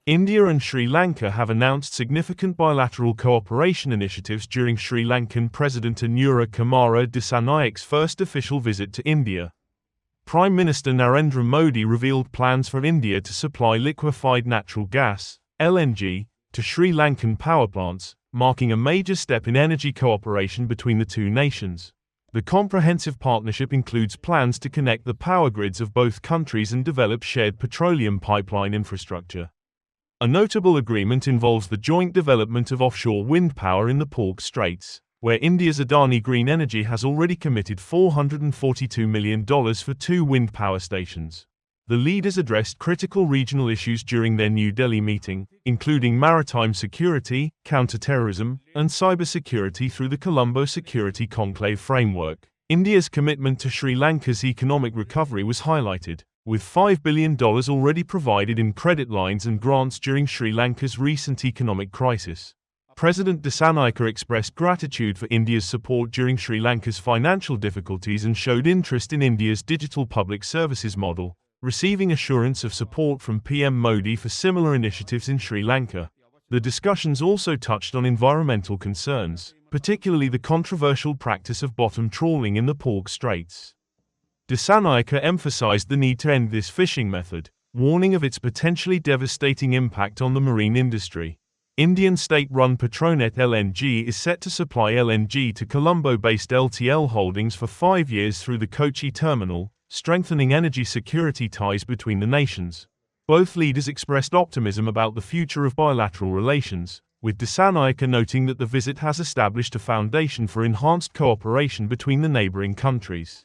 India and Sri Lanka have announced significant bilateral cooperation initiatives during Sri Lankan President Anura Kumara Dissanayak's first official visit to India. Prime Minister Narendra Modi revealed plans for India to supply liquefied natural gas, (LNG), to Sri Lankan power plants, marking a major step in energy cooperation between the two nations. The comprehensive partnership includes plans to connect the power grids of both countries and develop shared petroleum pipeline infrastructure. A notable agreement involves the joint development of offshore wind power in the Palk Straits, where India's Adani Green Energy has already committed $442 million for 2 wind power stations. The leaders addressed critical regional issues during their New Delhi meeting, including maritime security, counter-terrorism, and cybersecurity through the Colombo Security Conclave framework. India's commitment to Sri Lanka's economic recovery was highlighted, with $5 billion already provided in credit lines and grants during Sri Lanka's recent economic crisis. President Dissanayaka expressed gratitude for India's support during Sri Lanka's financial difficulties and showed interest in India's digital public services model, receiving assurance of support from PM Modi for similar initiatives in Sri Lanka. The discussions also touched on environmental concerns, particularly the controversial practice of bottom trawling in the Palk Straits. Dissanayaka emphasized the need to end this fishing method, warning of its potentially devastating impact on the marine industry. Indian state-run Petronet LNG is set to supply LNG to Colombo-based LTL Holdings for 5 years through the Kochi terminal, strengthening energy security ties between the nations. Both leaders expressed optimism about the future of bilateral relations, with Dissanayaka noting that the visit has established a foundation for enhanced cooperation between the neighboring countries.